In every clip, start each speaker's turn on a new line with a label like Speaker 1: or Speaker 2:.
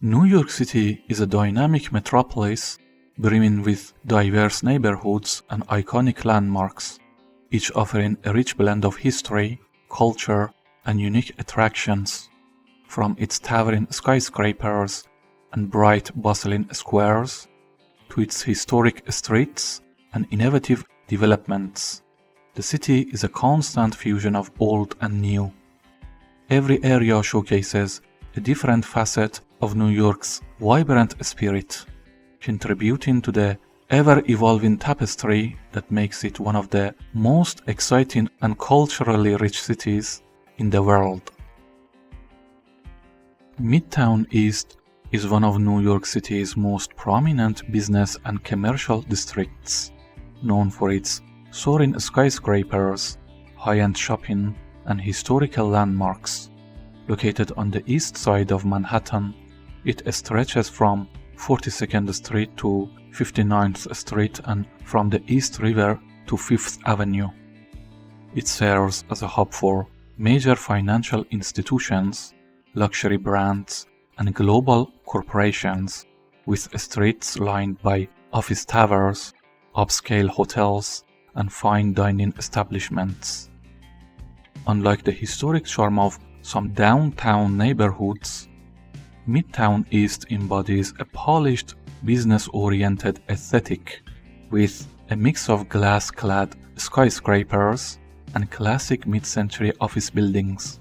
Speaker 1: New York City is a dynamic metropolis brimming with diverse neighborhoods and iconic landmarks, each offering a rich blend of history, culture, and unique attractions. From its towering skyscrapers and bright, bustling squares to its historic streets and innovative developments, the city is a constant fusion of old and new. Every area showcases a different facet of New York's vibrant spirit, contributing to the ever-evolving tapestry that makes it one of the most exciting and culturally rich cities in the world. Midtown East is one of New York City's most prominent business and commercial districts, known for its soaring skyscrapers, high-end shopping, and historical landmarks. Located on the east side of Manhattan, it stretches from 42nd Street to 59th Street and from the East River to 5th Avenue. It serves as a hub for major financial institutions, luxury brands, and global corporations, with streets lined by office towers, upscale hotels, and fine dining establishments. Unlike the historic charm of some downtown neighborhoods, Midtown East embodies a polished, business-oriented aesthetic with a mix of glass-clad skyscrapers and classic mid-century office buildings.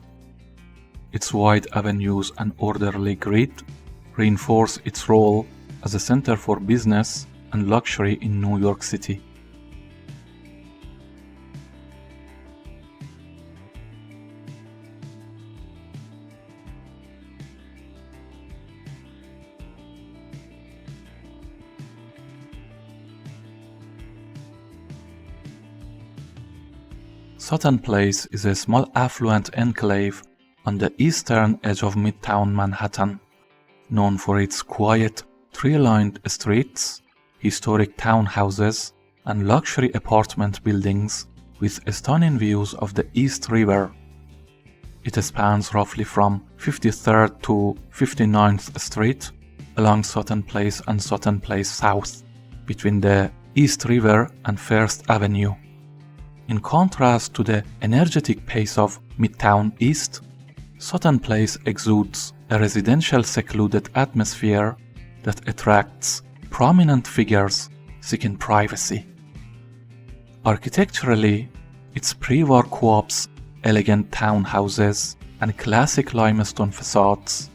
Speaker 1: Its wide avenues and orderly grid reinforce its role as a center for business and luxury in New York City. Sutton Place is a small affluent enclave on the eastern edge of Midtown Manhattan, known for its quiet, tree-lined streets, historic townhouses, and luxury apartment buildings with stunning views of the East River. It spans roughly from 53rd to 59th Street along Sutton Place and Sutton Place South, between the East River and First Avenue. In contrast to the energetic pace of Midtown East, Sutton Place exudes a residential secluded atmosphere that attracts prominent figures seeking privacy. Architecturally, its pre-war co-ops, elegant townhouses, and classic limestone facades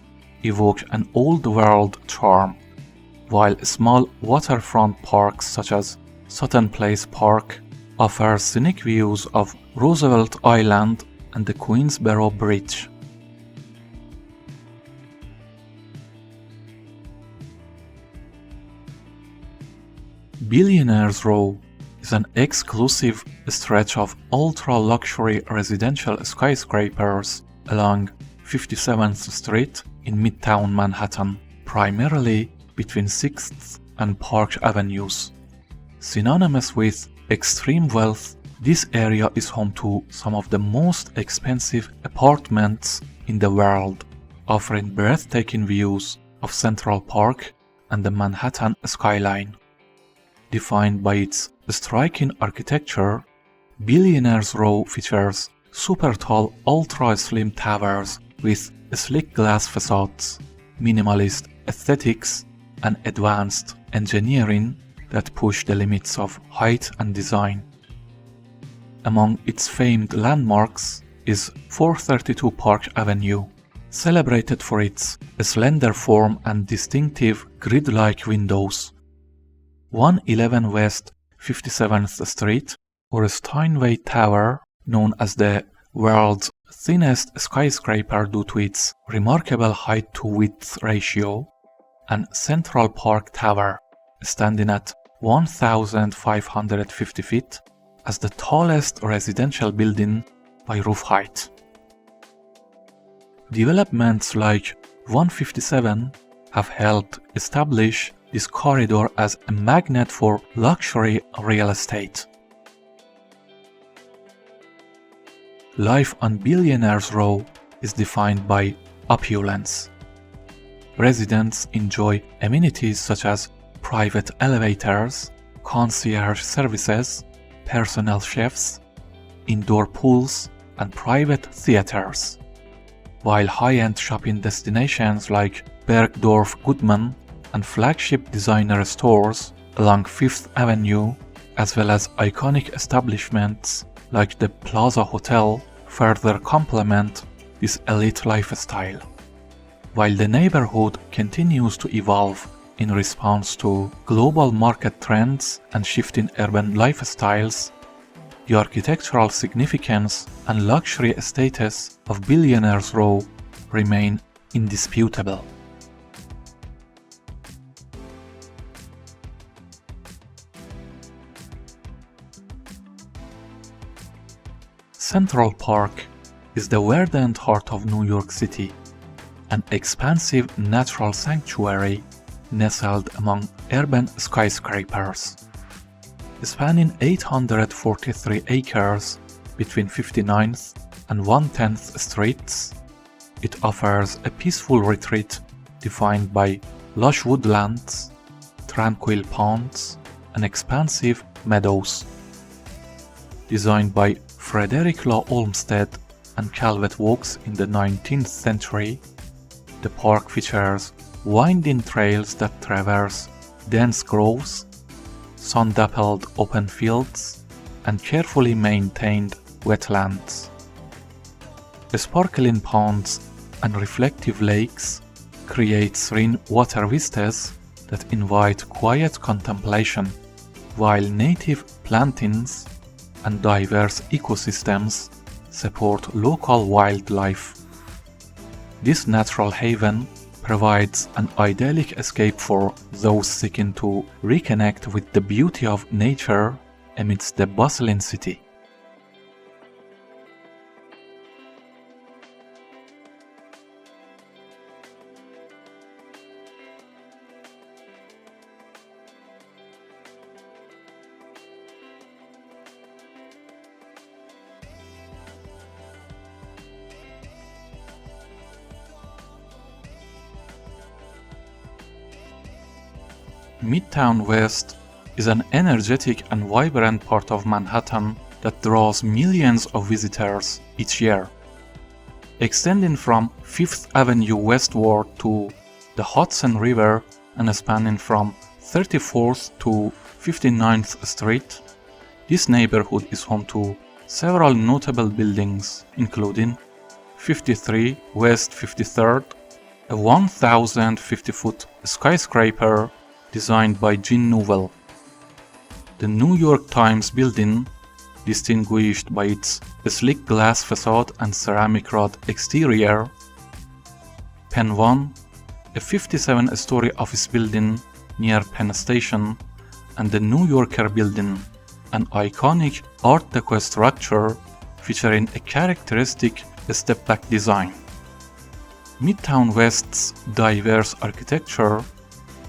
Speaker 1: evoke an old-world charm, while small waterfront parks such as Sutton Place Park offer scenic views of Roosevelt Island and the Queensboro Bridge. Billionaire's Row is an exclusive stretch of ultra-luxury residential skyscrapers along 57th Street in Midtown Manhattan, primarily between 6th and Park Avenues. Synonymous with extreme wealth, this area is home to some of the most expensive apartments in the world, offering breathtaking views of Central Park and the Manhattan skyline. Defined by its striking architecture, Billionaire's Row features super-tall, ultra-slim towers with sleek glass facades, minimalist aesthetics, and advanced engineering that push the limits of height and design. Among its famed landmarks is 432 Park Avenue, celebrated for its slender form and distinctive grid-like windows. 111 West 57th Street, or Steinway Tower, known as the world's thinnest skyscraper due to its remarkable height-to-width ratio, and Central Park Tower, standing at 1,550 feet as the tallest residential building by roof height. Developments like 157 have helped establish this corridor as a magnet for luxury real estate. Life on Billionaire's Row is defined by opulence. residents enjoy amenities such as private elevators, concierge services, personal chefs, indoor pools, and private theaters, while high-end shopping destinations like Bergdorf Goodman and flagship designer stores along Fifth Avenue, as well as iconic establishments like the Plaza Hotel, further complement this elite lifestyle. While the neighborhood continues to evolve in response to global market trends and shifting urban lifestyles, the architectural significance and luxury status of Billionaires Row remain indisputable. Central Park is the verdant heart of New York City, an expansive natural sanctuary nestled among urban skyscrapers. Spanning 843 acres between 59th and 110th Streets, it offers a peaceful retreat defined by lush woodlands, tranquil ponds, and expansive meadows. Designed by Frederick Law Olmsted and Calvert Vaux in the 19th century, the park features winding trails that traverse dense groves, sun-dappled open fields, and carefully maintained wetlands. The sparkling ponds and reflective lakes create serene water vistas that invite quiet contemplation, while native plantings and diverse ecosystems support local wildlife. This natural haven provides an idyllic escape for those seeking to reconnect with the beauty of nature amidst the bustling city. Midtown West is an energetic and vibrant part of Manhattan that draws millions of visitors each year. Extending from Fifth Avenue westward to the Hudson River and spanning from 34th to 59th Street, this neighborhood is home to several notable buildings, including 53 West 53rd, a 1,050-foot skyscraper designed by Jean Nouvel. The New York Times building, distinguished by its sleek glass facade and ceramic rod exterior. Penn 1, a 57-story office building near Penn Station, and the New Yorker building, an iconic Art Deco structure featuring a characteristic step-back design. Midtown West's diverse architecture,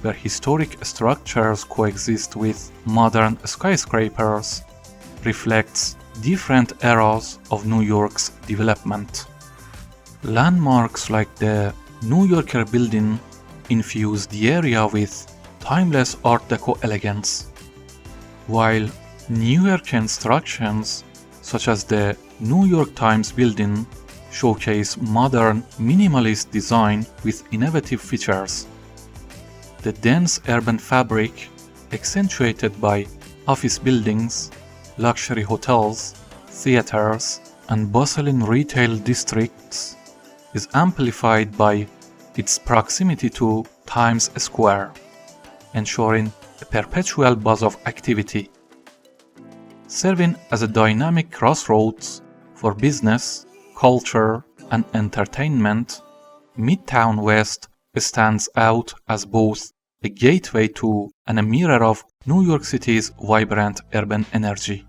Speaker 1: where historic structures coexist with modern skyscrapers, reflects different eras of New York's development. Landmarks like the New Yorker building infuse the area with timeless Art Deco elegance, while newer constructions such as the New York Times building showcase modern minimalist design with innovative features. The dense urban fabric, accentuated by office buildings, luxury hotels, theaters, and bustling retail districts, is amplified by its proximity to Times Square, ensuring a perpetual buzz of activity. Serving as a dynamic crossroads for business, culture, and entertainment, Midtown West stands out as both a gateway to and a mirror of New York City's vibrant urban energy.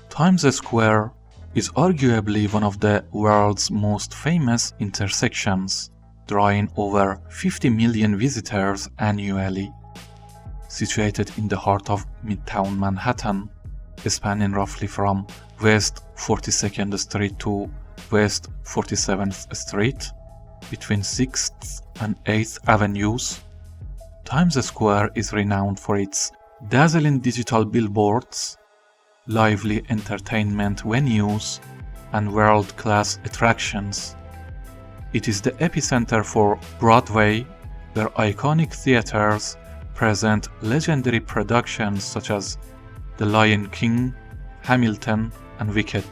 Speaker 1: Times Square is arguably one of the world's most famous intersections, drawing over 50 million visitors annually. Situated in the heart of Midtown Manhattan, spanning roughly from West 42nd Street to West 47th Street, between 6th and 8th Avenues. Times Square is renowned for its dazzling digital billboards, lively entertainment venues, and world-class attractions. It is the epicenter for Broadway, where iconic theaters present legendary productions such as The Lion King, Hamilton, and Wicked.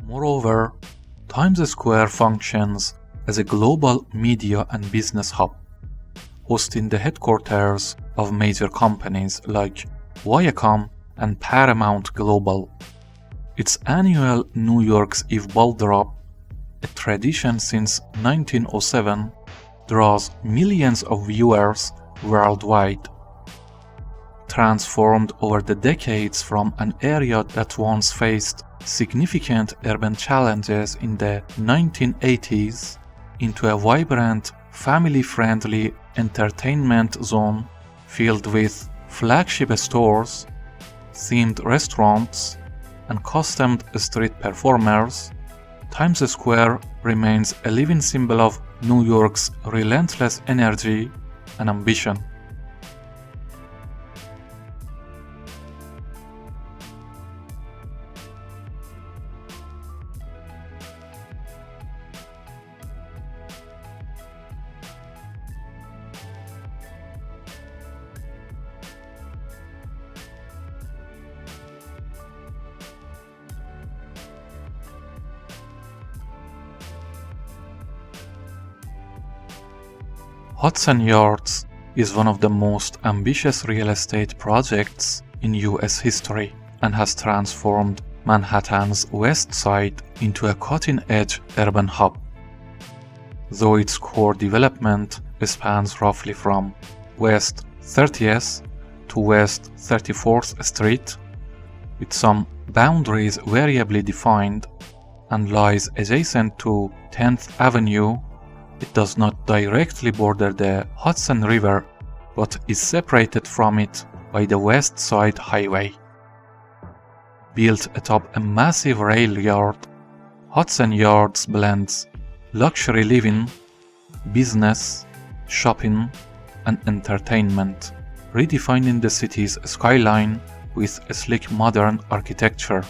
Speaker 1: Moreover, Times Square functions as a global media and business hub, hosting the headquarters of major companies like Viacom and Paramount Global. Its annual New York's Eve Ball Drop, a tradition since 1907, draws millions of viewers worldwide. Transformed over the decades from an area that once faced significant urban challenges in the 1980s into a vibrant, family-friendly entertainment zone filled with flagship stores, themed restaurants, and costumed street performers, Times Square remains a living symbol of New York's relentless energy and ambition. Hudson Yards is one of the most ambitious real estate projects in US history and has transformed Manhattan's West Side into a cutting-edge urban hub. Though its core development spans roughly from West 30th to West 34th Street, with some boundaries variably defined, and lies adjacent to 10th Avenue, it does not directly border the Hudson River, but is separated from it by the West Side Highway. Built atop a massive rail yard, Hudson Yards blends luxury living, business, shopping, and entertainment, redefining the city's skyline with a sleek modern architecture.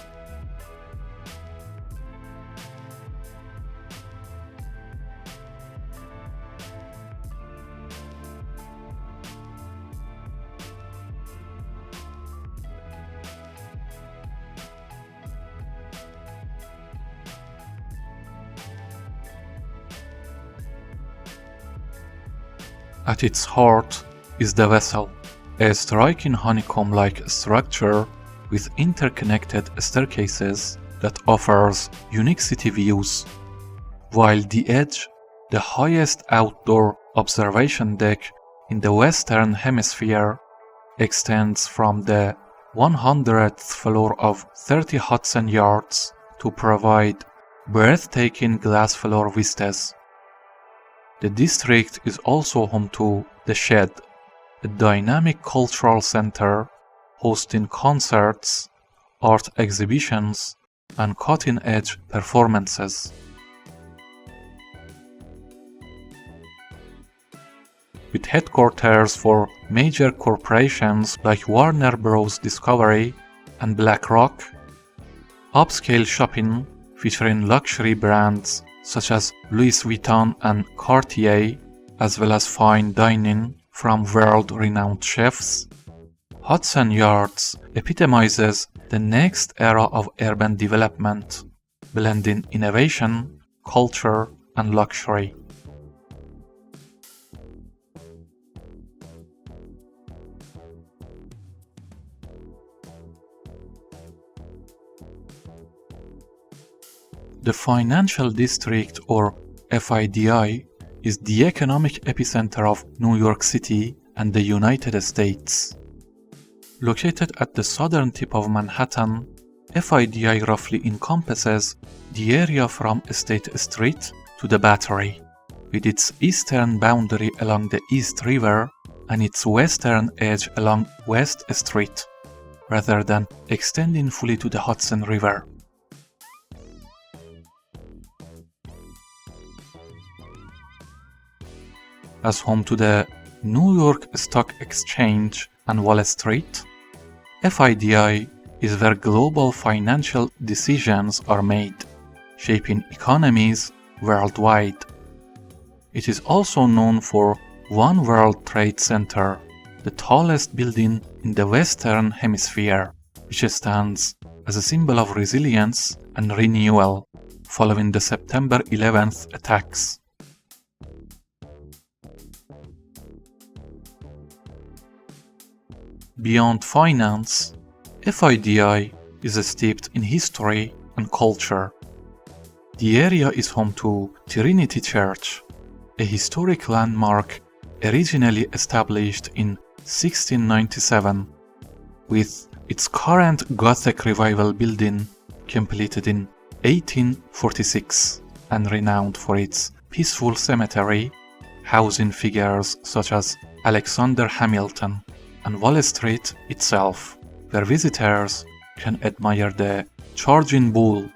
Speaker 1: At its heart is the Vessel, a striking honeycomb-like structure with interconnected staircases that offers unique city views, while The Edge, the highest outdoor observation deck in the Western Hemisphere, extends from the 100th floor of 30 Hudson Yards to provide breathtaking glass floor vistas. The district is also home to The Shed, a dynamic cultural center hosting concerts, art exhibitions, and cutting-edge performances. With headquarters for major corporations like Warner Bros. Discovery and BlackRock, upscale shopping featuring luxury brands such as Louis Vuitton and Cartier, as well as fine dining from world-renowned chefs, Hudson Yards epitomizes the next era of urban development, blending innovation, culture, and luxury. The financial district, or FIDI, is the economic epicenter of New York City and the United States. Located at the southern tip of Manhattan, FIDI roughly encompasses the area from State Street to the Battery, with its eastern boundary along the East River and its western edge along West Street, rather than extending fully to the Hudson River. As home to the New York Stock Exchange and Wall Street, FIDI is where global financial decisions are made, shaping economies worldwide. It is also known for One World Trade Center, the tallest building in the Western Hemisphere, which stands as a symbol of resilience and renewal following the September 11th attacks. Beyond finance, FIDI is steeped in history and culture. The area is home to Trinity Church, a historic landmark originally established in 1697, with its current Gothic Revival building completed in 1846 and renowned for its peaceful cemetery, housing figures such as Alexander Hamilton, and Wall Street itself, where visitors can admire the Charging Bull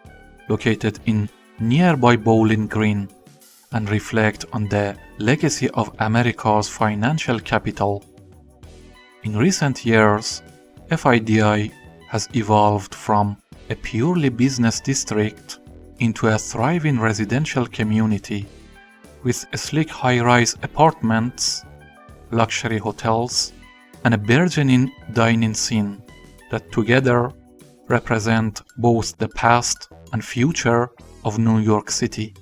Speaker 1: located in nearby Bowling Green and reflect on the legacy of America's financial capital. In recent years, FIDI has evolved from a purely business district into a thriving residential community with sleek high-rise apartments, luxury hotels, and a burgeoning dining scene that together represent both the past and future of New York City.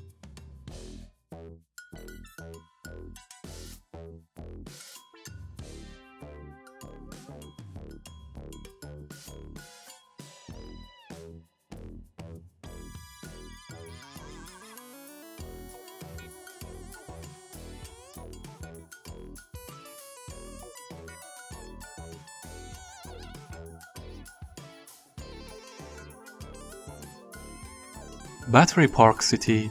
Speaker 1: Battery Park City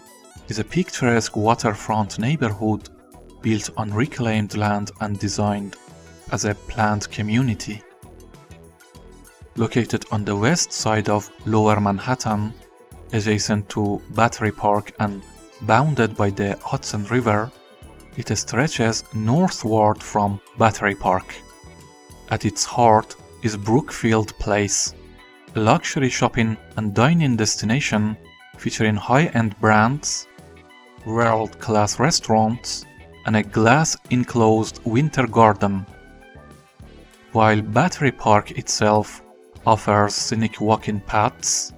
Speaker 1: is a picturesque waterfront neighborhood built on reclaimed land and designed as a planned community. Located on the west side of Lower Manhattan, adjacent to Battery Park and bounded by the Hudson River, it stretches northward from Battery Park. At its heart is Brookfield Place, a luxury shopping and dining destination featuring high-end brands, world-class restaurants, and a glass-enclosed winter garden. While Battery Park itself offers scenic walking paths,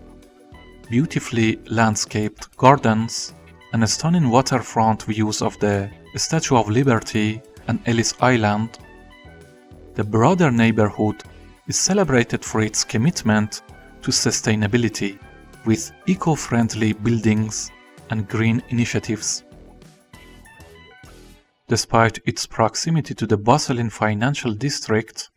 Speaker 1: beautifully landscaped gardens, and stunning waterfront views of the Statue of Liberty and Ellis Island, the broader neighborhood is celebrated for its commitment to sustainability, with eco-friendly buildings and green initiatives. Despite its proximity to the bustling financial district,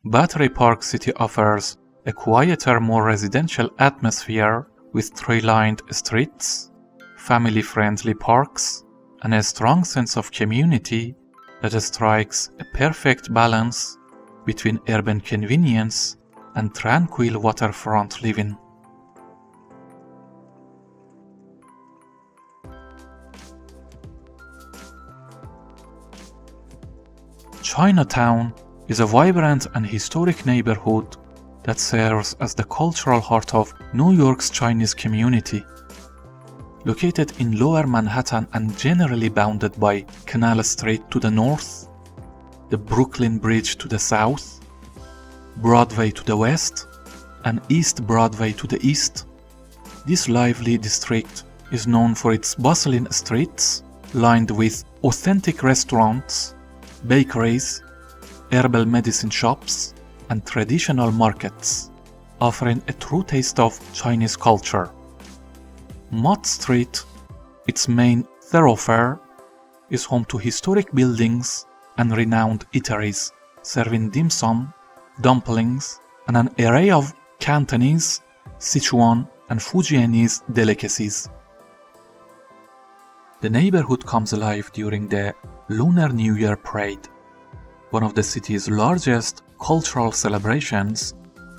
Speaker 1: Battery Park City offers a quieter, more residential atmosphere with tree-lined streets, family-friendly parks, and a strong sense of community that strikes a perfect balance between urban convenience and tranquil waterfront living. Chinatown is a vibrant and historic neighborhood that serves as the cultural heart of New York's Chinese community. Located in Lower Manhattan and generally bounded by Canal Street to the north, the Brooklyn Bridge to the south, Broadway to the west, and East Broadway to the east, this lively district is known for its bustling streets lined with authentic restaurants, bakeries, herbal medicine shops, and traditional markets, offering a true taste of Chinese culture. Mott Street, its main thoroughfare, is home to historic buildings and renowned eateries, serving dim sum, dumplings, and an array of Cantonese, Sichuan, and Fujianese delicacies. The neighborhood comes alive during the Lunar New Year Parade, one of the city's largest cultural celebrations,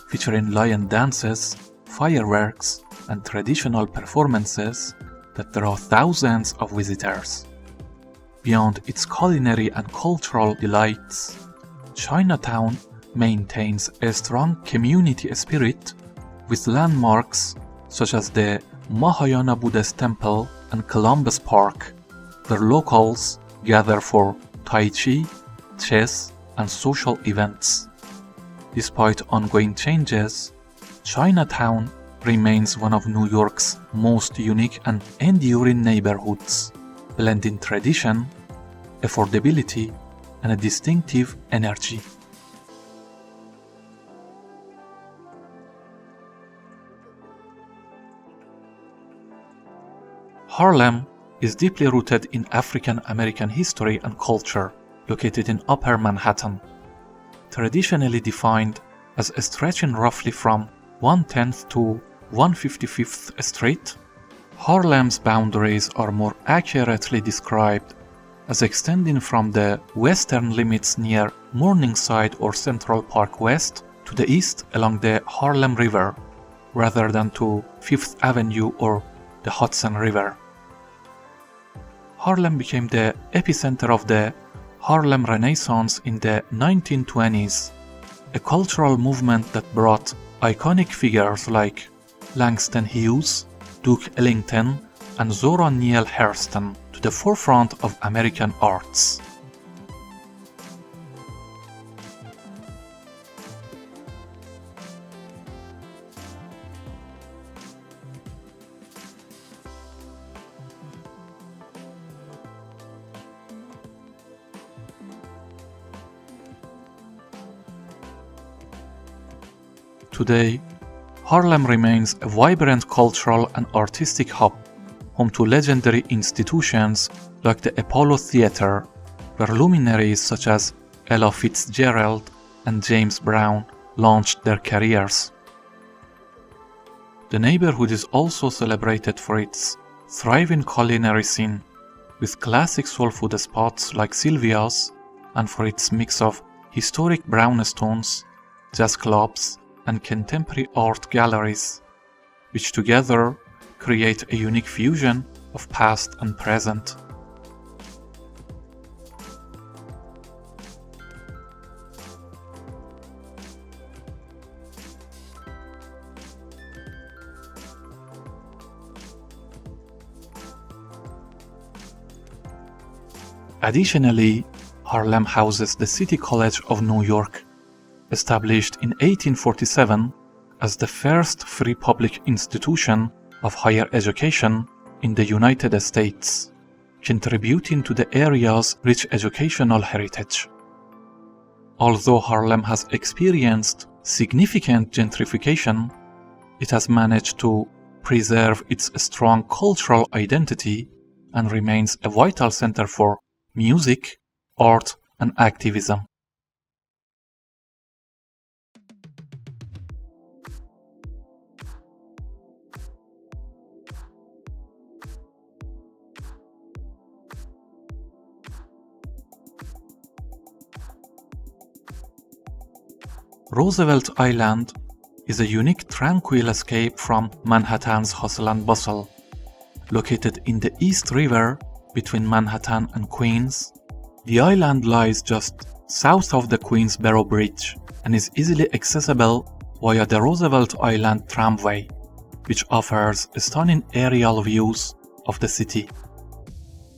Speaker 1: featuring lion dances, fireworks, and traditional performances that draw thousands of visitors. Beyond its culinary and cultural delights, Chinatown maintains a strong community spirit with landmarks such as the Mahayana Buddhist Temple and Columbus Park, where locals gather for Tai Chi, chess, and social events. Despite ongoing changes, Chinatown remains one of New York's most unique and enduring neighborhoods, blending tradition, affordability, and a distinctive energy. Harlem is deeply rooted in African American history and culture, located in Upper Manhattan. Traditionally defined as stretching roughly from 110th to 155th Street, Harlem's boundaries are more accurately described as extending from the western limits near Morningside or Central Park West to the east along the Harlem River, rather than to Fifth Avenue or the Hudson River. Harlem became the epicenter of the Harlem Renaissance in the 1920s, a cultural movement that brought iconic figures like Langston Hughes, Duke Ellington, and Zora Neale Hurston to the forefront of American arts. Today, Harlem remains a vibrant cultural and artistic hub, home to legendary institutions like the Apollo Theater, where luminaries such as Ella Fitzgerald and James Brown launched their careers. The neighborhood is also celebrated for its thriving culinary scene, with classic soul food spots like Sylvia's, and for its mix of historic brownstones, jazz clubs, and contemporary art galleries, which together create a unique fusion of past and present. Additionally, Harlem houses the City College of New York, established in 1847 as the first free public institution of higher education in the United States, contributing to the area's rich educational heritage. Although Harlem has experienced significant gentrification, it has managed to preserve its strong cultural identity and remains a vital center for music, art, and activism. Roosevelt Island is a unique tranquil escape from Manhattan's hustle and bustle. Located in the East River between Manhattan and Queens, the island lies just south of the Queensboro Bridge and is easily accessible via the Roosevelt Island Tramway, which offers stunning aerial views of the city.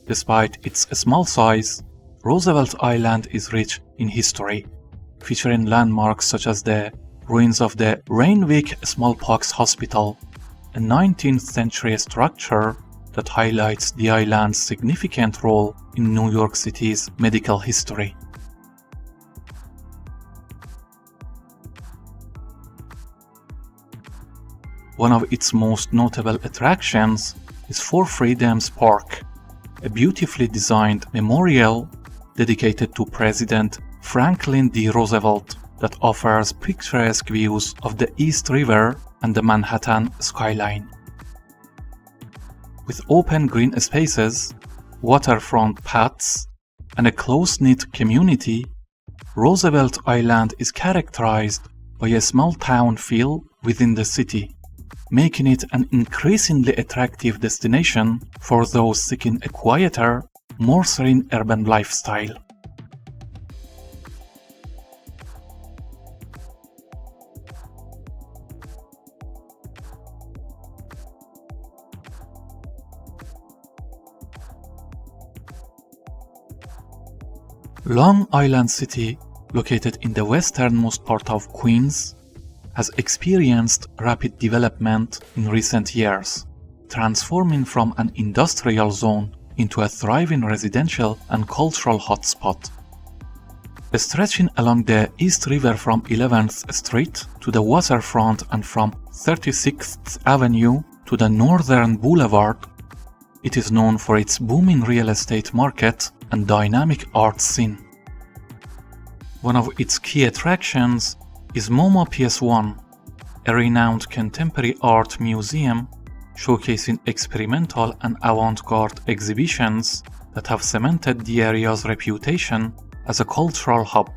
Speaker 1: Despite its small size, Roosevelt Island is rich in history, featuring landmarks such as the ruins of the Reinwick Smallpox Hospital, a 19th century structure that highlights the island's significant role in New York City's medical history. One of its most notable attractions is Four Freedoms Park, a beautifully designed memorial dedicated to President Franklin D. Roosevelt that offers picturesque views of the East River and the Manhattan skyline. With open green spaces, waterfront paths, and a close-knit community, Roosevelt Island is characterized by a small-town feel within the city, making it an increasingly attractive destination for those seeking a quieter, more serene urban lifestyle. Long Island City, located in the westernmost part of Queens, has experienced rapid development in recent years, transforming from an industrial zone into a thriving residential and cultural hotspot. Stretching along the East River from 11th Street to the waterfront and from 36th Avenue to the Northern Boulevard, it is known for its booming real estate market and dynamic art scene. One of its key attractions is MoMA PS1, a renowned contemporary art museum showcasing experimental and avant-garde exhibitions that have cemented the area's reputation as a cultural hub.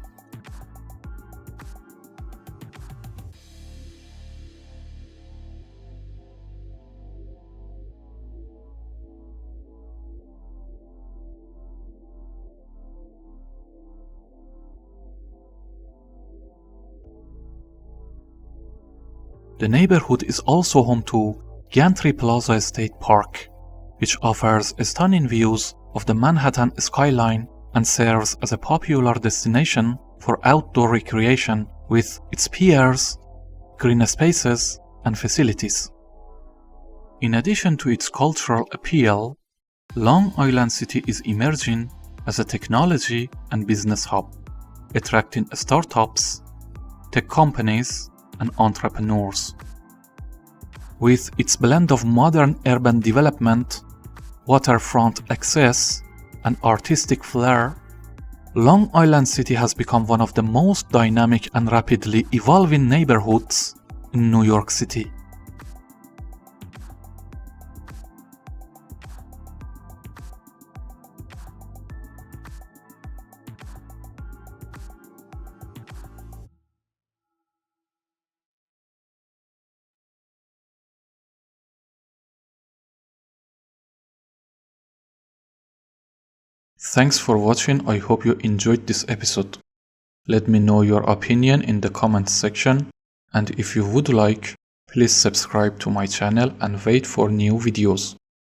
Speaker 1: The neighborhood is also home to Gantry Plaza State Park, which offers stunning views of the Manhattan skyline and serves as a popular destination for outdoor recreation with its piers, green spaces, and facilities. In addition to its cultural appeal, Long Island City is emerging as a technology and business hub, attracting startups, tech companies, and entrepreneurs. With its blend of modern urban development, waterfront access, and artistic flair, Long Island City has become one of the most dynamic and rapidly evolving neighborhoods in New York City. Thanks for watching. I hope you enjoyed this episode. Let me know your opinion in the comments section, and if you would like, please subscribe to my channel and wait for new videos.